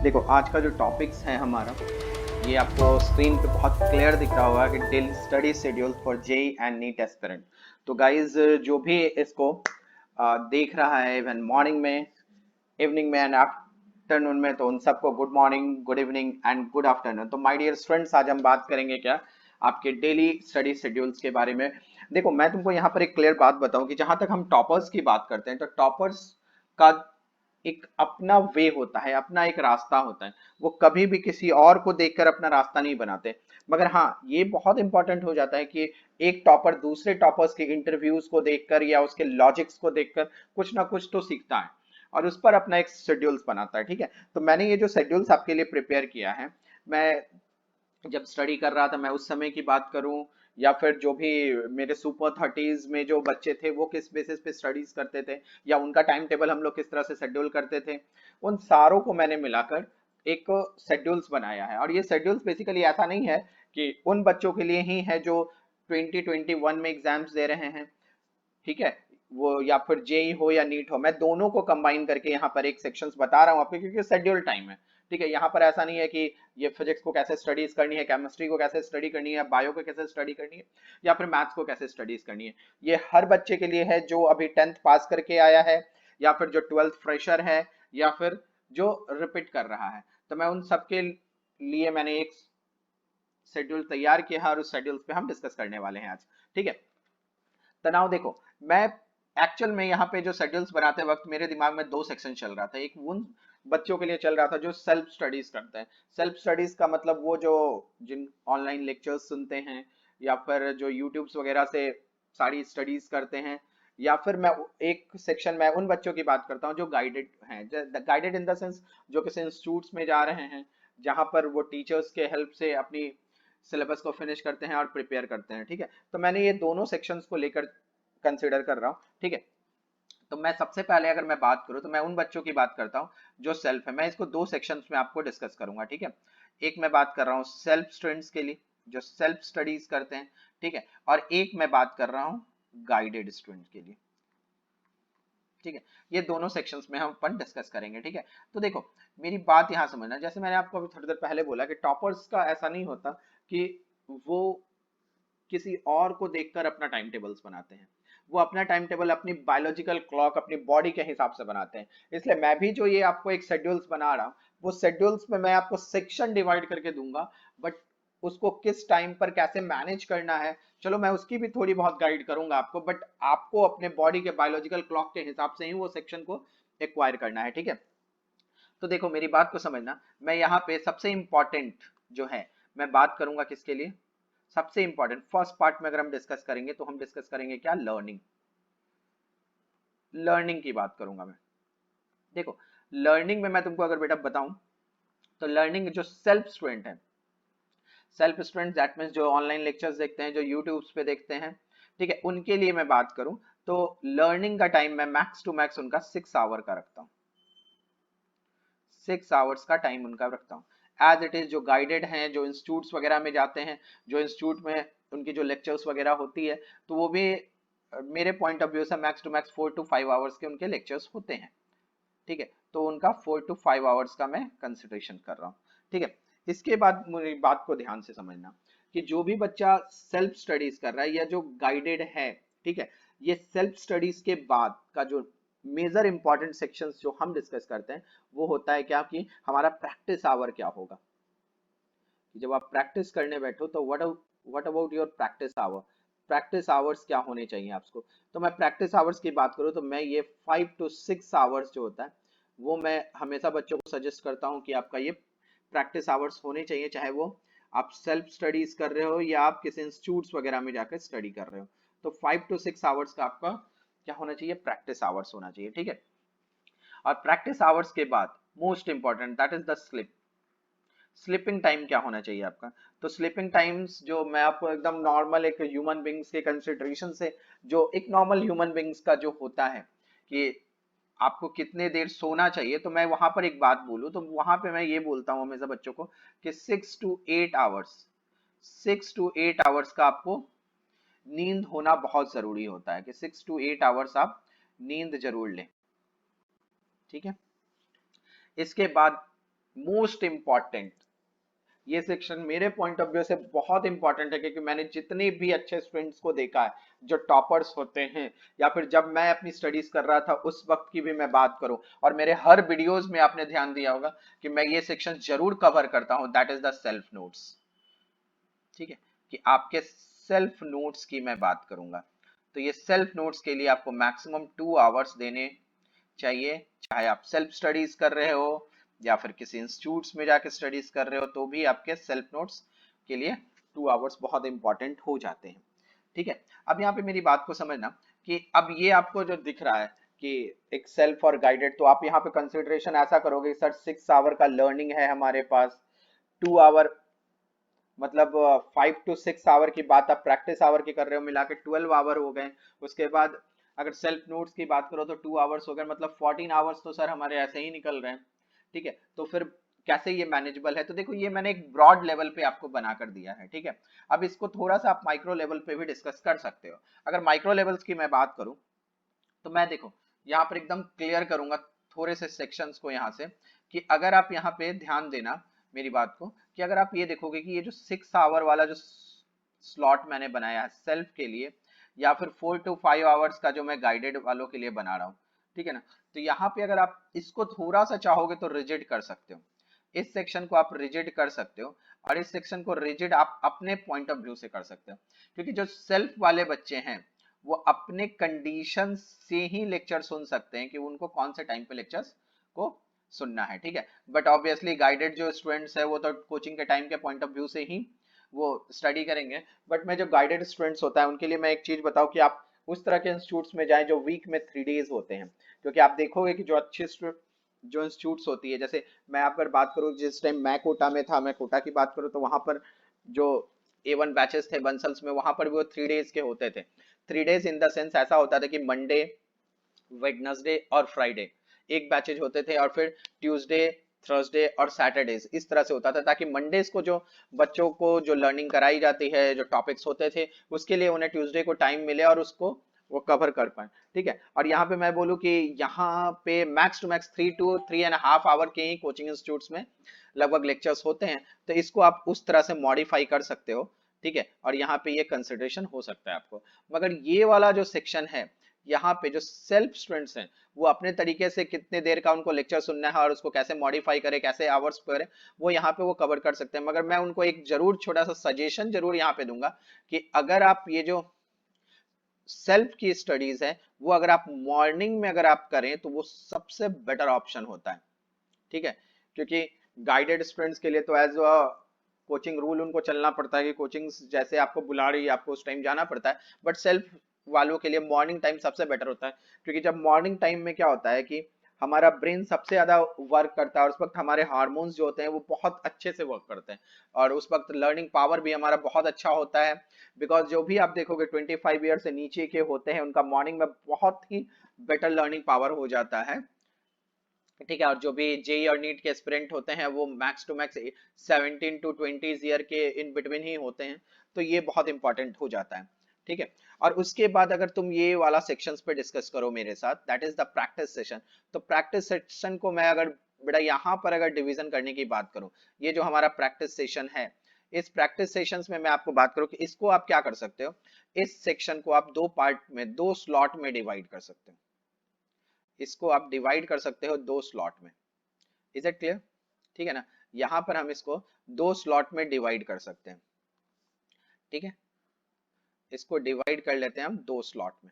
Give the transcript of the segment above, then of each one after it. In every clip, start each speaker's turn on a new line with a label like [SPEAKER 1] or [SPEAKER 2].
[SPEAKER 1] देखो आज का जो टॉपिक्स है हमारा, ये आपको स्क्रीन पे बहुत क्लियर दिख रहा होगा कि daily study schedule for JEE and NEET aspirant. तो गाइज जो भी इसको देख रहा है इवन मॉर्निंग में, इवनिंग में एंड आफ्टरनून में, तो उन सबको good morning, good evening and good afternoon. तो माय डियर स्टूडेंट्स, आज हम बात करेंगे क्या, आपके डेली स्टडी शेड्यूल्स के बारे में। देखो मैं तुमको यहाँ पर एक क्लियर बात बताऊं कि जहां तक हम टॉपर्स की बात करते हैं, तो टॉपर्स का एक अपना वे होता है, अपना एक रास्ता होता है। वो कभी भी किसी और को देखकर अपना रास्ता नहीं बनाते। मगर हाँ, ये बहुत इंपॉर्टेंट हो जाता है कि एक टॉपर दूसरे टॉपर्स के इंटरव्यूज को देखकर या उसके लॉजिक्स को देखकर कुछ ना कुछ तो सीखता है और उस पर अपना एक शेड्यूल्स बनाता है। ठीक है, तो मैंने ये जो शेड्यूल्स आपके लिए प्रिपेयर किया है, मैं जब स्टडी कर रहा था, मैं उस समय की बात करूं या फिर जो भी मेरे सुपर थर्टीज में जो बच्चे थे वो किस बेसिस पे स्टडीज करते थे या उनका टाइम टेबल हम लोग किस तरह से शेड्यूल करते थे, उन सारों को मैंने मिलाकर एक शेड्यूल्स बनाया है। और ये शेड्यूल्स बेसिकली ऐसा नहीं है कि उन बच्चों के लिए ही है जो 2021 में एग्जाम्स दे रहे हैं, ठीक है, वो या फिर जेई हो या नीट हो, मैं दोनों को कंबाइन करके यहाँ पर एक सेक्शंस बता रहा हूँ आपको, क्योंकि शेड्यूल टाइम है। ठीक है, यहाँ पर ऐसा नहीं है कि ये फिजिक्स को कैसे स्टडीज करनी है, केमिस्ट्री को कैसे स्टडी करनी है, बायो को कैसे स्टडी करनी है, या फिर मैथ्स को कैसे स्टडीज करनी है। ये हर बच्चे के लिए है जो अभी 10th पास करके आया है, या फिर जो 12th फ्रेशर है, या फिर जो रिपीट कर रहा है। तो मैं उन सबके लिए मैंने एक शेड्यूल तैयार किया है और उस शेड्यूल पे हम डिस्कस करने वाले हैं आज। ठीक है, तनाव देखो, मैं एक्चुअल में यहाँ पे जो शेड्यूल्स बनाते वक्त मेरे दिमाग में दो सेक्शन चल रहा था। एक उन बच्चों के लिए चल रहा था जो सेल्फ स्टडीज करते हैं। सेल्फ स्टडीज का मतलब वो जो जिन ऑनलाइन लेक्चर्स सुनते हैं या फिर जो यूट्यूब्स वगैरह से सारी स्टडीज करते हैं, या फिर मैं एक सेक्शन में उन बच्चों की बात करता हूँ जो गाइडेड हैं, गाइडेड इन द सेंस जो किसी इंस्टीट्यूट्स में जा रहे हैं जहां पर वो टीचर्स के हेल्प से अपनी सिलेबस को फिनिश करते हैं और प्रिपेयर करते हैं। ठीक है, तो मैंने ये दोनों सेक्शंस को लेकर कंसिडर कर रहा हूँ। ठीक है, तो मैं सबसे पहले अगर मैं बात करूँ तो मैं उन बच्चों की बात करता हूँ जो सेल्फ है। मैं इसको दो सेक्शंस में आपको डिस्कस करूंगा। ठीक है, एक मैं बात कर रहा हूँ सेल्फ स्टूडेंट्स के लिए जो सेल्फ स्टडीज करते हैं, ठीक है, और एक मैं बात कर रहा हूँ गाइडेड स्टूडेंट के लिए। ठीक है, ये दोनों सेक्शंस में हम अपन डिस्कस करेंगे। ठीक है, तो देखो मेरी बात यहाँ समझना, जैसे मैंने आपको अभी थोड़ी देर पहले बोला कि टॉपर्स का ऐसा नहीं होता कि वो किसी और को देखकर अपना टाइम टेबल्स बनाते हैं। वो अपना टाइम टेबल अपनी बायोलॉजिकल क्लॉक, अपनी बॉडी के हिसाब से बनाते हैं। इसलिए मैं भी जो ये आपको एक शेड्यूल्स बना रहा हूँ, वो शेड्यूल्स में मैं आपको सेक्शन डिवाइड करके दूंगा, बट उसको किस टाइम पर कैसे मैनेज करना है, चलो मैं उसकी भी थोड़ी बहुत गाइड करूंगा आपको, बट आपको अपने बॉडी के बायोलॉजिकल क्लॉक के हिसाब से ही वो सेक्शन को एक्वायर करना है। ठीक है, तो देखो मेरी बात को समझना, मैं यहाँ पे सबसे इंपॉर्टेंट जो है मैं बात करूंगा किसके लिए, सबसे इंपॉर्टेंट फर्स्ट पार्ट में अगर हम डिस्कस करेंगे तो हम डिस्कस करेंगे क्या, लर्निंग। लर्निंग की बात करूंगा मैं। देखो लर्निंग में मैं तुमको अगर बेटा बताऊं, तो लर्निंग जो सेल्फ स्टूडेंट है, सेल्फ स्टूडेंट दैट मीन्स जो ऑनलाइन लेक्चर्स देखते हैं, जो यूट्यूब्स पे देखते हैं, ठीक है, उनके लिए मैं बात करूं तो लर्निंग का टाइम मैं मैक्स टू मैक्स उनका 6 आवर का रखता हूं। 6 आवर्स का टाइम उनका रखता हूँ एज इट इज। जो गाइडेड हैं, जो इंस्टीट्यूट्स वगैरह में जाते हैं, जो इंस्टीट्यूट में उनकी जो लेक्चर्स वगैरह होती है, तो वो भी मेरे पॉइंट ऑफ व्यू से max to max 4 to 5 hours के उनके लेक्चर्स होते हैं। ठीक है, तो उनका 4 to 5 आवर्स का मैं कंसिडरेशन कर रहा हूँ। ठीक है, इसके बाद मेरी बात को ध्यान से समझना कि जो भी बच्चा सेल्फ स्टडीज कर रहा है या जो गाइडेड है, ठीक है, ये सेल्फ स्टडीज के बाद का जो मेजर इंपॉर्टेंट सेक्शंस जो हम डिस्कस करते हैं, वो होता है क्या कि हमारा प्रैक्टिस आवर क्या होगा। कि जब आप प्रैक्टिस करने बैठो तो what about your practice hour, practice hours क्या होने चाहिए आपको। तो मैं प्रैक्टिस आवर्स की बात करूँ तो मैं ये 5 to 6 आवर्स जो होता है, वो मैं हमेशा बच्चों को सजेस्ट करता हूँ कि आपका ये प्रैक्टिस आवर्स होने चाहिए, चाहे वो आप सेल्फ स्टडीज कर रहे हो या आप किसी इंस्टीट्यूट्स वगैरह में जाकर स्टडी कर रहे हो। तो 5 to 6 आवर्स का आपका क्या होना चाहिए, प्रैक्टिस आवर्स होना चाहिए। ठीक है, और प्रैक्टिस आवर्स के बाद most important that is the slip. Sleeping time क्या होना चाहिए आपका। तो स्लीपिंग टाइम्स जो मैं आपको एकदम नॉर्मल एक ह्यूमन बींग्स के कंसिडरेशन से, जो एक नॉर्मल ह्यूमन बींग्स का जो होता है कि आपको कितने देर सोना चाहिए, तो मैं वहां पर एक बात बोलूं तो वहां पे मैं ये बोलता हूँ हमेशा बच्चों को कि 6 to 8 आवर्स, 6 to 8 आवर्स का आपको नींद होना बहुत जरूरी होता है, कि 6 to 8 आवर्स आप नींद जरूर लें। ठीक है, इसके बाद मोस्ट इंपॉर्टेंट, ये सेक्शन मेरे पॉइंट ऑफ व्यू से बहुत इंपॉर्टेंट है, क्योंकि मैंने जितने भी अच्छे स्टूडेंट्स को देखा है जो टॉपर्स होते हैं, या फिर जब मैं अपनी स्टडीज कर रहा था उस वक्त की भी मैं बात करूं, और मेरे हर वीडियोस में आपने ध्यान दिया होगा कि मैं ये सेक्शन जरूर कवर करता हूं, that is the self notes. ठीक है, कि आपके सेल्फ नोट्स की मैं बात करूंगा। तो ये सेल्फ नोट्स के लिए आपको मैक्सिमम 2 आवर्स देने चाहिए, चाहे आप सेल्फ स्टडीज कर रहे हो या फिर किसी इंस्टीट्यूट्स में जाके स्टडीज कर रहे हो, तो भी आपके सेल्फ नोट्स के लिए 2 आवर्स बहुत इंपॉर्टेंट हो जाते हैं। ठीक है, अब यहाँ पे मेरी बात को समझना कि अब ये आपको जो दिख रहा है कि एक सेल्फ और गाइडेड, तो आप यहाँ पे कंसिडरेशन ऐसा करोगे सर 6 आवर का लर्निंग है हमारे पास, 2 आवर मतलब 5 to 6 आवर की बात आप प्रैक्टिस आवर की कर रहे हो, मिला के 12 आवर हो गए। उसके बाद अगर सेल्फ नोट्स की बात करो तो 2 आवर्स हो गए, मतलब 14 आवर्स तो सर हमारे ऐसे ही निकल रहे हैं। ठीक है, तो फिर कैसे ये मैनेजेबल है? तो देखो ये मैंने एक ब्रॉड लेवल पे आपको बना कर दिया है। ठीक है, अब इसको थोड़ा सा आप माइक्रो लेवल पे भी डिस्कस कर सकते हो। अगर माइक्रो लेवल्स की मैं बात करूं तो मैं देखो यहाँ पर एकदम क्लियर करूंगा थोड़े से सेक्शंस को यहाँ से, कि अगर आप यहाँ पे ध्यान देना मेरी बात को, कि अगर आप ये देखोगे कि ये जो 6 आवर वाला जो स्लॉट मैंने बनाया है सेल्फ के लिए, या फिर 4 to 5 आवर्स का जो मैं गाइडेड वालों के लिए बना रहा हूँ, ठीक है ना, तो यहाँ पे अगर आप इसको थोड़ा सा चाहोगे तो रिजिड कर सकते हो, इस सेक्शन को आप रिजिड कर सकते हो, और इस सेक्शन को रिजिड आप अपने पॉइंट ऑफ व्यू से कर सकते हो, क्योंकि जो सेल्फ वाले बच्चे हैं वो अपने कंडीशन से ही लेक्चर सुन सकते हैं कि उनको कौन से टाइम पे लेक्चर्स को सुनना है। ठीक है, बट ऑब्वियसली गाइडेड जो स्टूडेंट्स है वो तो कोचिंग के टाइम के पॉइंट ऑफ व्यू से ही वो स्टडी करेंगे। बट मैं जो गाइडेड स्टूडेंट्स होता है उनके लिए मैं एक चीज बताऊं कि आप उस तरह के इंस्टीट्यूट्स में जाएं जो वीक में 3 डेज होते हैं, क्योंकि आप देखोगे कि जो अच्छे जो इंस्टीट्यूट्स होती है, जैसे मैं आप अगर बात करूं जिस टाइम मैं कोटा में था, मैं कोटा की बात करूं तो वहां पर जो A1 बैचेस थे बंसल्स में, वहां पर भी वो 3 डेज के होते थे। 3 डेज इन द सेंस ऐसा होता था कि मंडे, वेडनेसडे और फ्राइडे एक बैचेज होते थे, और फिर ट्यूसडे, थर्सडे और सैटरडेज इस तरह से होता था, ताकि मंडेज को जो बच्चों को जो लर्निंग कराई जाती है, जो टॉपिक्स होते थे, उसके लिए उन्हें ट्यूसडे को टाइम मिले और उसको वो कवर कर पाए। ठीक है, और यहाँ पे मैं बोलूँ कि यहाँ पे max to max 3 to 3.5 hour के ही कोचिंग इंस्टीट्यूट्स में लगभग लेक्चर्स होते हैं, तो इसको आप उस तरह से मॉडिफाई कर सकते हो। ठीक है, और यहाँ पे ये कंसिडरेशन हो सकता है आपको। मगर ये वाला जो सेक्शन है, यहाँ पे जो सेल्फ स्टूडेंट्स हैं वो अपने तरीके से कितने देर का उनको लेक्चर सुनना है और उसको कैसे मॉडिफाई करे, कैसे आवर्स करे, वो यहाँ पे वो कवर कर सकते हैं। मगर मैं उनको एक जरूर छोटा सा सजेशन जरूर यहाँ पे दूंगा कि अगर आप ये जो सेल्फ की स्टडीज है वो अगर आप मॉर्निंग में अगर आप करें तो वो सबसे बेटर ऑप्शन होता है। ठीक है, क्योंकि गाइडेड स्टूडेंट्स के लिए तो एज अ कोचिंग रूल उनको चलना पड़ता है कि कोचिंग जैसे आपको बुला रही है आपको उस टाइम जाना पड़ता है, बट सेल्फ वालों के लिए मॉर्निंग टाइम सबसे बेटर होता है, क्योंकि जब मॉर्निंग टाइम में क्या होता है कि हमारा ब्रेन सबसे ज्यादा वर्क करता है, और उस वक्त हमारे हार्मोन्स जो होते हैं वो बहुत अच्छे से वर्क करते हैं, और उस वक्त लर्निंग पावर भी हमारा बहुत अच्छा होता है। बिकॉज जो भी आप देखोगे 25 ईयर से नीचे के होते हैं उनका मॉर्निंग में बहुत ही बेटर लर्निंग पावर हो जाता है। ठीक है, और जो भी जेई और नीट के एस्पिरेंट होते हैं वो max to max 17 to 20 year के इन बिटवीन ही होते हैं, तो ये बहुत इंपॉर्टेंट हो जाता है। ठीक है, और उसके बाद अगर तुम ये वाला सेक्शंस पे डिस्कस करो मेरे साथ, that is the practice session, तो प्रैक्टिस सेशन को मैं अगर बेटा यहाँ पर अगर डिवीजन करने की बात करूँ, ये जो हमारा प्रैक्टिस सेशन है, इस प्रैक्टिस सेशंस में मैं आपको बात करूँ कि इसको आप क्या कर सकते हो, इस सेक्शन को आप 2 पार्ट में, 2 स्लॉट में डिवाइड कर सकते हो। इसको आप डिवाइड कर सकते हो 2 स्लॉट में। Is it clear? ठीक है ना, यहां पर हम इसको 2 स्लॉट में डिवाइड कर सकते हैं। ठीक है, इसको डिवाइड कर लेते हैं हम 2 स्लॉट में,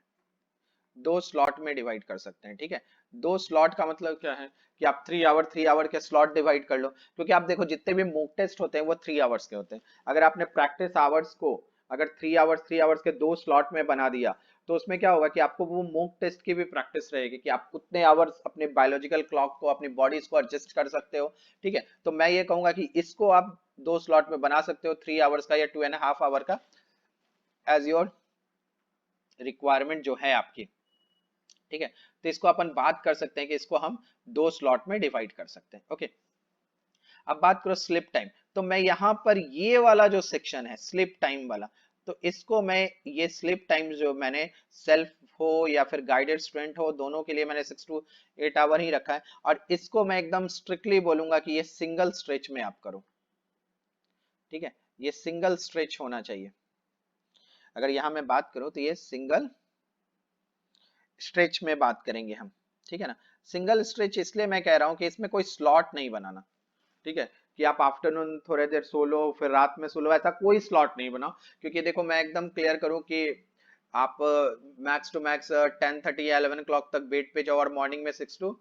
[SPEAKER 1] 2 स्लॉट में डिवाइड कर सकते हैं। ठीक है, 2 स्लॉट का मतलब क्या है कि आप 3 आवर के स्लॉट डिवाइड कर लो, क्योंकि आप देखो जितने भी मॉक टेस्ट होते हैं वो 3 आवर्स के होते हैं। अगर आपने प्रैक्टिस आवर्स को अगर 3 आवर्स के 2 स्लॉट में बना दिया, तो उसमें क्या होगा कि आपको वो मॉक टेस्ट की भी प्रैक्टिस रहेगी कि आप उतने आवर्स अपने बायोलॉजिकल क्लॉक को, अपनी बॉडीज को एडजस्ट कर सकते हो। ठीक है, तो मैं ये कहूंगा कि इसको आप 2 स्लॉट में बना सकते हो, 3 आवर्स का या 2.5 आवर का, एज योर रिक्वायरमेंट जो है आपकी। ठीक है, तो इसको अपन बात कर सकते हैं कि इसको हम 2 स्लॉट में डिवाइड कर सकते हैं। ओके, अब बात करो स्लिप टाइम, तो मैं यहां पर ये वाला जो सेक्शन है स्लिप टाइम वाला, तो इसको मैं ये स्लीप टाइम जो मैंने सेल्फ हो या फिर गाइडेड स्टूडेंट हो, दोनों के लिए मैंने 6 to 8 आवर ही रखा है। और इसको मैं एकदम स्ट्रिक्टली बोलूंगा कि ये सिंगल स्ट्रेच में आप करो, ठीक है, ये सिंगल स्ट्रेच होना चाहिए। अगर यहां मैं बात करूं तो ये सिंगल स्ट्रेच में बात करेंगे हम, ठीक है ना। सिंगल स्ट्रेच इसलिए मैं कह रहा हूं कि इसमें कोई स्लॉट नहीं बनाना, ठीक है, कि आप आफ्टरनून थोड़ी देर सो लो फिर रात में सो लो, ऐसा कोई स्लॉट नहीं बनाओ। क्योंकि देखो मैं एकदम क्लियर करूं कि आप मैक्स टू मैक्स 10:30 या 11 o'clock तक बेड पे जाओ और मॉर्निंग में 6 to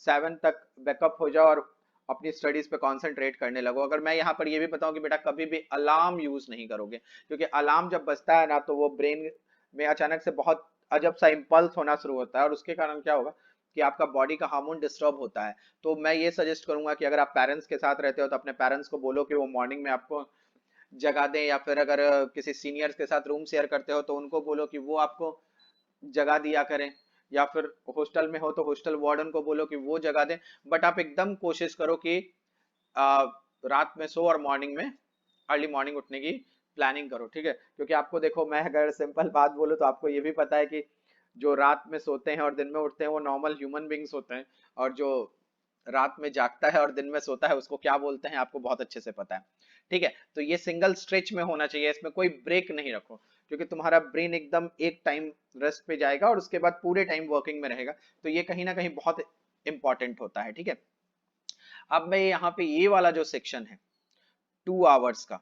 [SPEAKER 1] 7 तक बैकअप हो जाओ और अपनी स्टडीज पे कंसंट्रेट करने लगो। अगर मैं यहाँ पर ये भी बताऊं कि बेटा कभी भी अलार्म यूज नहीं करोगे, क्योंकि अलार्म जब बजता है ना तो वो ब्रेन में अचानक से बहुत अजब सा इम्पल्स होना शुरू होता है और उसके कारण क्या होगा कि आपका बॉडी का हार्मोन डिस्टर्ब होता है। तो मैं ये सजेस्ट करूंगा कि अगर आप पेरेंट्स के साथ रहते हो तो अपने पेरेंट्स को बोलो कि वो मॉर्निंग में आपको जगा दें, या फिर अगर किसी सीनियर्स के साथ रूम शेयर करते हो तो उनको बोलो कि वो आपको जगा दिया करें, या फिर हॉस्टल में हो तो हॉस्टल वार्डन को बोलो कि वो जगा दें। बट आप एकदम कोशिश करो कि आ, रात में सो और मॉर्निंग में अर्ली मॉर्निंग उठने की प्लानिंग करो, ठीक है। क्योंकि आपको देखो मैं अगर सिंपल बात बोलूं तो आपको ये भी पता है कि जो रात में सोते हैं और दिन में उठते हैं वो नॉर्मल ह्यूमन बींग्स होते हैं, और जो रात में जागता है और दिन में सोता है उसको क्या बोलते हैं आपको बहुत अच्छे से पता है, ठीक है। तो ये सिंगल स्ट्रेच में होना चाहिए, इसमें कोई ब्रेक नहीं रखो, क्योंकि तुम्हारा ब्रेन एकदम एक टाइम रेस्ट पे जाएगा और उसके बाद पूरे टाइम वर्किंग में रहेगा। तो ये कहीं ना कहीं बहुत इंपॉर्टेंट होता है, ठीक है। अब मैं यहाँ पे ये वाला जो सेक्शन है 2 आवर्स का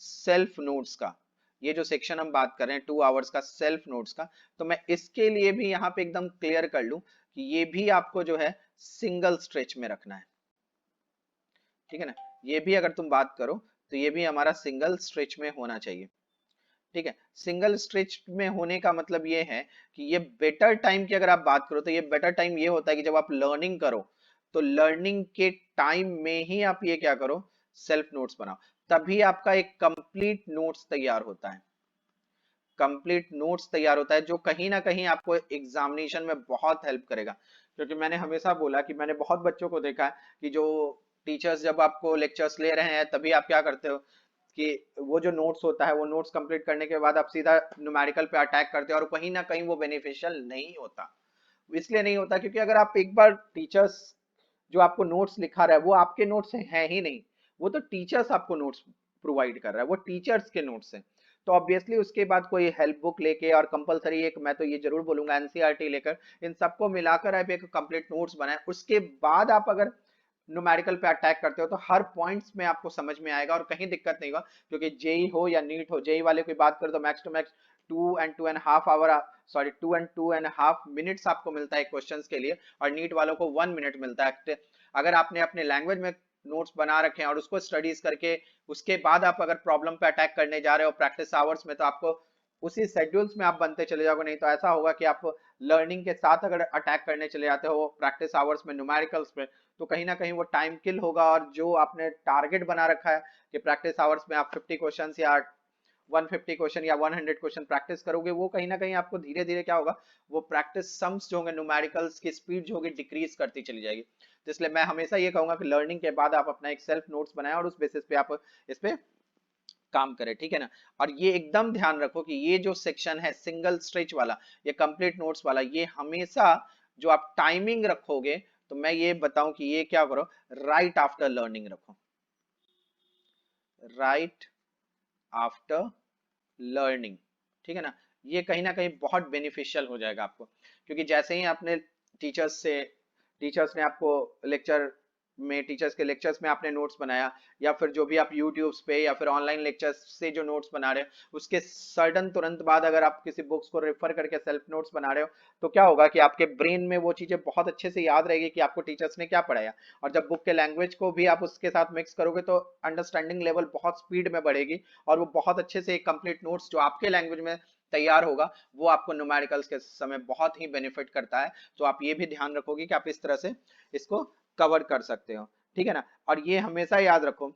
[SPEAKER 1] सेल्फ नोट्स का, ये जो सेक्शन हम बात कर रहे हैं 2 आवर्स का सेल्फ नोट्स का, तो मैं इसके लिए भी यहाँ पे एकदम क्लियर कर लूं कि ये भी आपको जो है सिंगल स्ट्रेच में रखना है, ठीक है ना। ये भी अगर तुम बात करो तो ये भी हमारा सिंगल स्ट्रेच में होना चाहिए, ठीक है। सिंगल स्ट्रेच में होने का मतलब ये है कि ये बेटर टाइम की अगर आप बात करो तो ये बेटर टाइम ये होता है कि जब आप लर्निंग करो तो लर्निंग के टाइम में ही आप ये क्या करो, सेल्फ नोट्स बनाओ, तभी आपका एक कंप्लीट नोट्स तैयार होता है, कंप्लीट नोट्स तैयार होता है जो कहीं ना कहीं आपको एग्जामिनेशन में बहुत हेल्प करेगा। क्योंकि मैंने हमेशा बोला कि मैंने बहुत बच्चों को देखा है कि जो टीचर्स जब आपको लेक्चर्स ले रहे हैं तभी आप क्या करते हो कि वो जो नोट्स होता है वो नोट्स कंप्लीट करने के बाद आप सीधा न्यूमेरिकल पे अटैक करते हो, और कहीं ना कहीं वो बेनिफिशियल नहीं होता। इसलिए नहीं होता क्योंकि अगर आप एक बार टीचर्स जो आपको नोट्स लिखा रहा है वो आपके नोट्स हैं ही नहीं, वो तो टीचर्स आपको नोट्स प्रोवाइड कर रहा है, वो टीचर्स के नोट्स हैं। तो ऑब्वियसली उसके बाद कोई हेल्प बुक लेके और कंपलसरी एक मैं तो ये जरूर बोलूंगा एनसीईआरटी लेकर इन सबको मिलाकर आप एक कंप्लीट नोट्स बनाएं, उसके बाद आप अगर न्यूमेरिकल पे अटैक करते हो तो हर पॉइंट्स में आपको समझ में आएगा और कहीं दिक्कत नहीं होगा। क्योंकि जेई हो या नीट हो, जेई वाले की बात करें तो max to max 2 and 2.5 hour, sorry 2 and 2.5 minutes आपको मिलता है क्वेश्चंस के लिए, और नीट वालों को 1 मिनट मिलता है। अगर आपने अपने लैंग्वेज में नोट्स बना रखे हैं और उसको स्टडीज करके उसके बाद आप अगर प्रॉब्लम पे अटैक करने जा रहे हो प्रैक्टिस आवर्स में, तो आपको उसी शेड्यूल्स में आप बनते चले जाओगे। नहीं तो ऐसा होगा कि आप लर्निंग के साथ अगर अटैक करने चले जाते हो प्रैक्टिस आवर्स में न्यूमेरिकल्स में, तो कहीं ना कहीं वो टाइम किल होगा, और जो आपने टारगेट बना रखा है कि प्रैक्टिस आवर्स में आप 50 क्वेश्चंस या 150 क्वेश्चन या 100 क्वेश्चन प्रैक्टिस करोगे, वो कहीं ना कहीं आपको धीरे धीरे क्या होगा, वो प्रैक्टिस सम्स जो होंगे न्यूमेरिकल्स की स्पीड जो होगी डिक्रीज करती चली जाएगी। तो इसलिए मैं हमेशा ये कहूंगा कि लर्निंग के बाद आप अपना एक सेल्फ नोट्स बनाएं और उस बेसिस पे आप इस पे काम करें, ठीक है ना। और ये एकदम ध्यान रखो कि ये जो सेक्शन है सिंगल स्ट्रेच वाला, ये कंप्लीट नोट्स वाला, ये हमेशा जो आप टाइमिंग रखोगे तो मैं ये बताऊं कि ये क्या करो, राइट आफ्टर लर्निंग रखो, राइट आफ्टर लर्निंग, ठीक है ना। ये कहीं ना कहीं बहुत बेनिफिशियल हो जाएगा आपको, क्योंकि जैसे ही आपने टीचर्स ने आपको लेक्चर में टीचर्स के लेक्चर्स में आपने नोट्स बनाया, या फिर जो भी आप यूट्यूब पे या फिर ऑनलाइन लेक्चर्स से जो नोट्स बना रहे हो उसके सर्टन तुरंत बाद अगर आप किसी बुक्स को रेफर करके सेल्फ नोट्स बना रहे हो, तो क्या होगा कि आपके ब्रेन में वो चीजें बहुत अच्छे से याद रहेगी कि आपको टीचर्स ने क्या पढ़ाया। और जब बुक के लैंग्वेज को भी आप उसके साथ मिक्स करोगे तो अंडरस्टैंडिंग लेवल बहुत स्पीड में बढ़ेगी, और वो बहुत अच्छे से एक कंप्लीट नोट्स जो आपके लैंग्वेज में तैयार होगा वो आपको न्यूमेरिकल्स के समय बहुत ही बेनिफिट करता है। तो आप ये भी ध्यान रखोगे कि आप इस तरह से इसको कवर कर सकते हो, ठीक है ना। और ये हमेशा याद रखो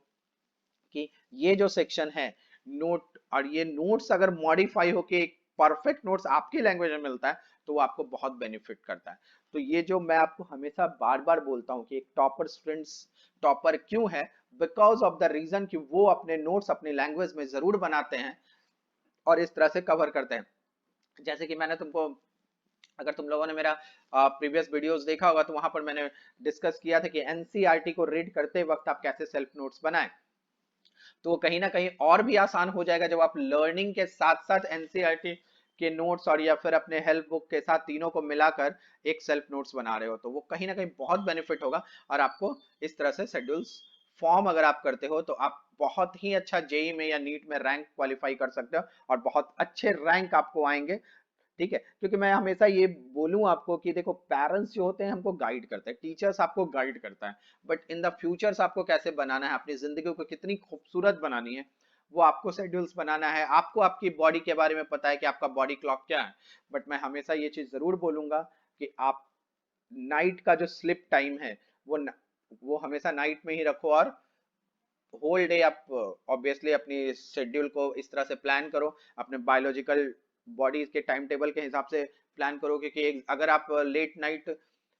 [SPEAKER 1] कि ये जो सेक्शन है नोट, और ये नोट्स अगर मॉडिफाई होके एक परफेक्ट नोट्स आपकी लैंग्वेज में मिलता है तो वो आपको बहुत बेनिफिट करता है। तो ये जो मैं आपको हमेशा बार बार बोलता हूँ कि एक टॉपर स्टूडेंट्स टॉपर क्यों है, बिकॉज ऑफ द रीजन कि वो अपने नोट्स अपनी लैंग्वेज में जरूर बनाते हैं, और इस तरह से कवर करते हैं। जैसे कि मैंने तुमको, अगर तुम लोगों ने मेरा प्रीवियस वीडियोस देखा होगा तो वहां पर मैंने डिस्कस किया था कि एनसीईआरटी को रीड करते वक्त आप कैसे सेल्फ नोट्स बनाएं। तो कहीं ना कहीं और भी आसान हो जाएगा जब आप लर्निंग के साथ साथ एनसीईआरटी के नोट्स और या फिर अपने हेल्प बुक के साथ तीनों को मिलाकर एक सेल्फ नोट्स बना रहे हो, तो वो कहीं ना कहीं बहुत बेनिफिट होगा। और आपको इस तरह से शेड्यूल्स फॉर्म अगर आप करते हो तो आप बहुत ही अच्छा जेई में या नीट में रैंक क्वालिफाई कर सकते हो और बहुत अच्छे रैंक आपको आएंगे। ठीक है, क्योंकि मैं हमेशा ये बोलूं आपको कि देखो, पेरेंट्स जो होते हैं हमको गाइड करते हैं, टीचर्स आपको गाइड करता है, बट इन द फ्यूचर्स आपको कैसे बनाना है, अपनी जिंदगी को कितनी खूबसूरत बनानी है, वो आपको शेड्यूल्स बनाना है। आपको आपकी बॉडी के बारे में पता है कि आपका बॉडी क्लॉक क्या है, बट मैं हमेशा ये चीज जरूर बोलूंगा कि आप नाइट का जो स्लिप टाइम है वो हमेशा नाइट में ही रखो, और होल डे आप ऑब्वियसली अपनी शेड्यूल को इस तरह से प्लान करो, अपने बायोलॉजिकल बॉडी के टाइम टेबल के हिसाब से प्लान करो। क्योंकि अगर आप लेट नाइट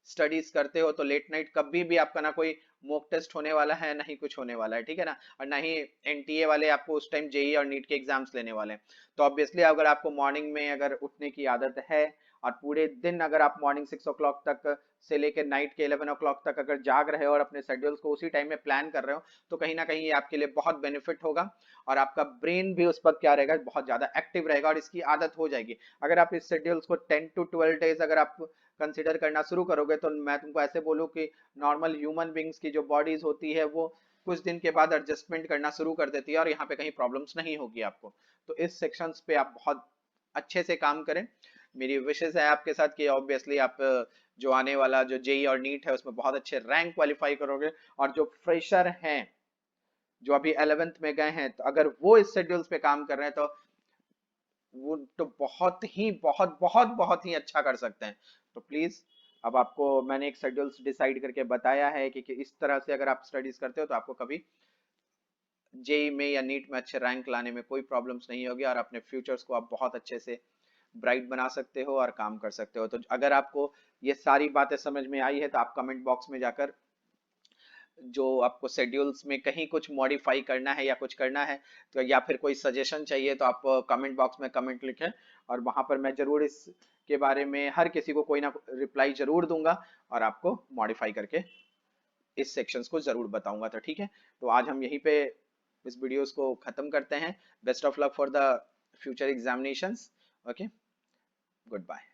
[SPEAKER 1] स्टडीज करते हो तो लेट नाइट कभी भी आपका ना कोई मॉक टेस्ट होने वाला है, ना ही कुछ होने वाला है, ठीक है ना, और ना ही एनटीए वाले आपको उस टाइम जेई और नीट के एग्जाम्स लेने वाले हैं। तो ऑब्वियसली अगर आपको मॉर्निंग में अगर उठने की आदत है और पूरे दिन अगर आप मॉर्निंग 6 o'clock तक से लेकर नाइट के 11 o'clock तक अगर जाग रहे हो और अपने शेड्यूल्स को उसी टाइम में प्लान कर रहे हो, तो कहीं ना कहीं ये आपके लिए बहुत बेनिफिट होगा। और आपका ब्रेन भी उस वक्त क्या रहेगा, बहुत ज्यादा एक्टिव रहेगा और इसकी आदत हो जाएगी। अगर आप इस शेड्यूल्स को 10 to 12 days अगर आप कंसिडर करना शुरू करोगे, तो मैं तुमको ऐसे बोलूँ कि नॉर्मल ह्यूमन बींग्स की जो बॉडीज होती है वो कुछ दिन के बाद एडजस्टमेंट करना शुरू कर देती है और यहाँ पे कहीं प्रॉब्लम्स नहीं होगी आपको। तो इस सेक्शंस पे आप बहुत अच्छे से काम करें। मेरी विशेष है आपके साथ कि ऑब्वियसली आप जो आने वाला जो जेई और नीट है उसमें बहुत अच्छे रैंक क्वालिफाई करोगे। और जो फ्रेशर हैं, जो अभी 11th में गए हैं, तो अगर वो इस शेड्यूल्स पे काम कर रहे हैं तो वो तो बहुत ही बहुत बहुत बहुत ही अच्छा कर सकते हैं। तो प्लीज, अब आपको मैंने एक शेड्यूल्स डिसाइड करके बताया है कि इस तरह से अगर आप स्टडीज करते हो तो आपको कभी जेई में या नीट में अच्छे रैंक लाने में कोई प्रॉब्लम्स नहीं होगी और अपने फ्यूचर्स को आप बहुत अच्छे से ब्राइट बना सकते हो और काम कर सकते हो। तो अगर आपको ये सारी बातें समझ में आई है तो आप कमेंट बॉक्स में जाकर जो आपको शेड्यूल्स में कहीं कुछ मॉडिफाई करना है या कुछ करना है तो, या फिर कोई सजेशन चाहिए, तो आप कमेंट बॉक्स में कमेंट लिखें और वहां पर मैं जरूर इसके बारे में हर किसी को कोई ना रिप्लाई जरूर दूंगा और आपको मॉडिफाई करके इस सेक्शंस को जरूर बताऊंगा। तो ठीक है, तो आज हम यहीं पे इस वीडियोस को खत्म करते हैं। Best of luck for the future examinations. Okay, good bye.